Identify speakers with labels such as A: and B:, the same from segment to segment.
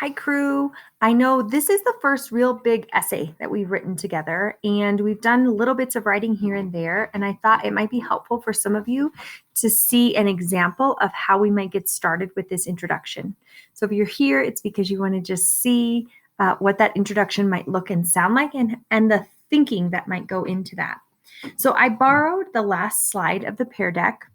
A: Hi, crew. I know this is the first real big essay that we've written together, and we've done little bits of writing here and there. And I thought it might be helpful for some of you to see an example of how we might get started with this introduction. So if you're here, it's because you want to just see what that introduction might look and sound like and the thinking that might go into that. So I borrowed the last slide of the Pear Deck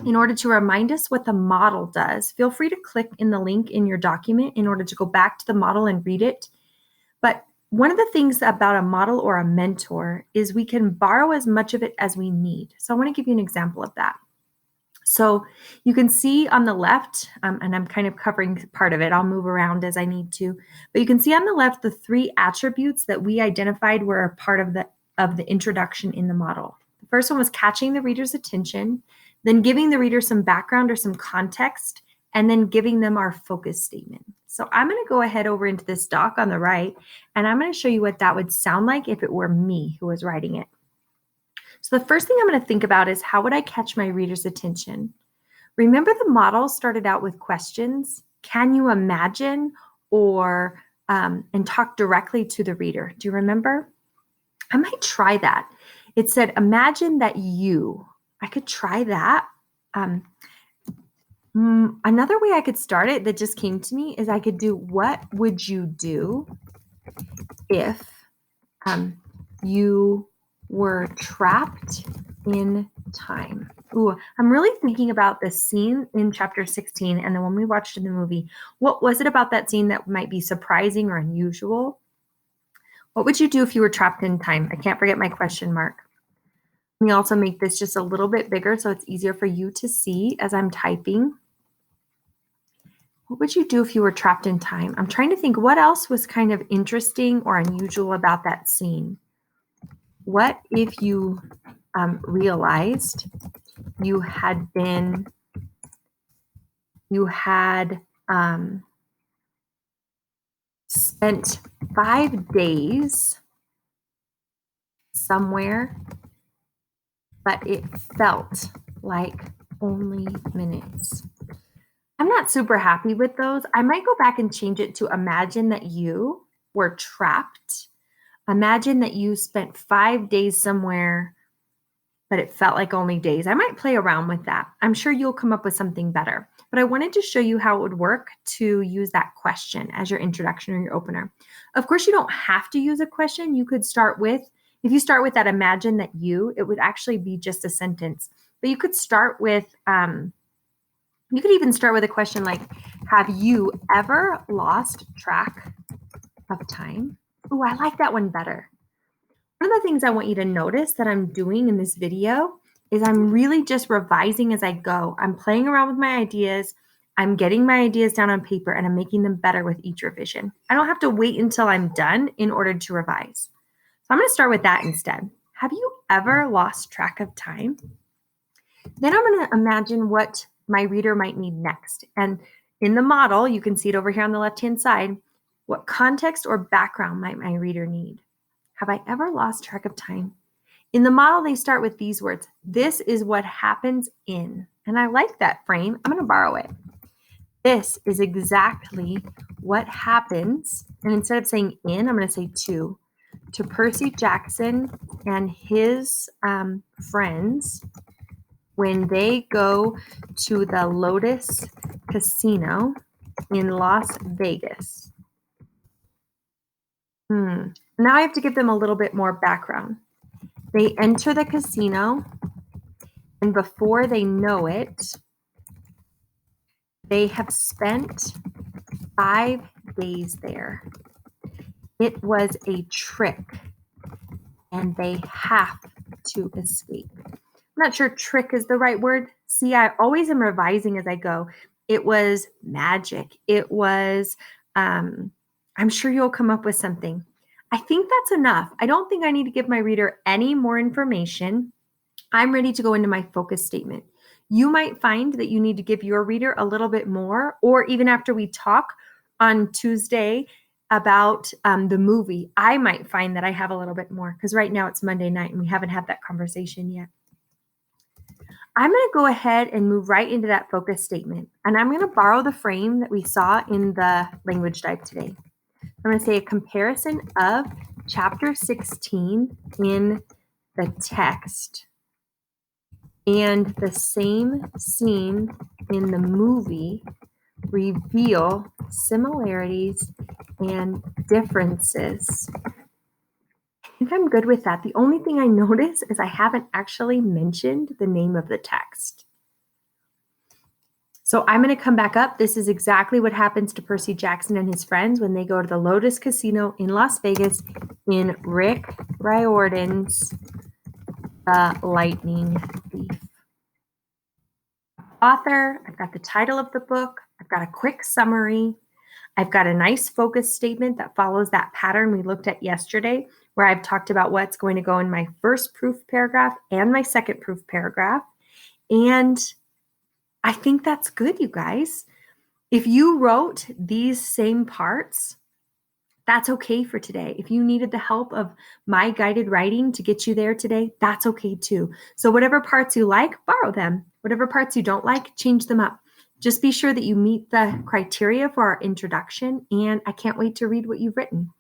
A: in order to remind us what the model does. Feel free to click in the link in your document in order to go back to the model and read it. But one of the things about a model or a mentor is we can borrow as much of it as we need. So I want to give you an example of that. So you can see on the left, and I'm kind of covering part of it. I'll move around as I need to. But you can see on the left the three attributes that we identified were a part of the introduction in the model. The first one was catching the reader's attention, then giving the reader some background or some context, and then giving them our focus statement. So I'm going to go ahead over into this doc on the right, and I'm going to show you what that would sound like if it were me who was writing it. So the first thing I'm going to think about is how would I catch my reader's attention? Remember the model started out with questions. Can you imagine or and talk directly to the reader? Do you remember? I might try that. It said, imagine that you. I could try that. Another way I could start it that just came to me is I could do, what would you do if you were trapped in time? Ooh, I'm really thinking about the scene in chapter 16 and the one we watched in the movie. What was it about that scene that might be surprising or unusual? What would you do if you were trapped in time? I can't forget my question mark. Let me also make this just a little bit bigger so it's easier for you to see as I'm typing. What would you do if you were trapped in time? I'm trying to think what else was kind of interesting or unusual about that scene. What if you realized you had spent 5 days somewhere, but it felt like only minutes? I'm not super happy with those. I might go back and change it to imagine that you were trapped. Imagine that you spent 5 days somewhere, but it felt like only days. I might play around with that. I'm sure you'll come up with something better. But I wanted to show you how it would work to use that question as your introduction or your opener. Of course, you don't have to use a question. You could start with, if you start with that imagine that you, it would actually be just a sentence. But you could start with, you could even start with a question like, have you ever lost track of time? Oh, I like that one better. One of the things I want you to notice that I'm doing in this video is I'm really just revising as I go. I'm playing around with my ideas. I'm getting my ideas down on paper and I'm making them better with each revision. I don't have to wait until I'm done in order to revise. So I'm going to start with that instead. Have you ever lost track of time? Then I'm going to imagine what my reader might need next. And in the model, you can see it over here on the left-hand side, what context or background might my reader need? Have I ever lost track of time? In the model, they start with these words. This is what happens in. And I like that frame. I'm going to borrow it. This is exactly what happens. And instead of saying in, I'm going to say to Percy Jackson and his friends when they go to the Lotus Casino in Las Vegas. Now I have to give them a little bit more background. They enter the casino, and before they know it, they have spent 5 days there. It was a trick, and they have to escape. I'm not sure trick is the right word. See, I always am revising as I go. It was magic. It was, I'm sure you'll come up with something. I think that's enough. I don't think I need to give my reader any more information. I'm ready to go into my focus statement. You might find that you need to give your reader a little bit more, or even after we talk on Tuesday about the movie, I might find that I have a little bit more because right now it's Monday night and we haven't had that conversation yet. I'm going to go ahead and move right into that focus statement. And I'm going to borrow the frame that we saw in the language dive today. I'm going to say a comparison of chapter 16 in the text and the same scene in the movie reveal similarities and differences. I think I'm good with that. The only thing I notice is I haven't actually mentioned the name of the text. So I'm going to come back up. This is exactly what happens to Percy Jackson and his friends when they go to the Lotus Casino in Las Vegas in Rick Riordan's The Lightning Thief. Author, I've got the title of the book, I've got a quick summary, I've got a nice focus statement that follows that pattern we looked at yesterday, where I've talked about what's going to go in my first proof paragraph and my second proof paragraph. And I think that's good, you guys. If you wrote these same parts, that's okay for today. If you needed the help of my guided writing to get you there today, that's okay too. So whatever parts you like, borrow them. Whatever parts you don't like, change them up. Just be sure that you meet the criteria for our introduction, and I can't wait to read what you've written.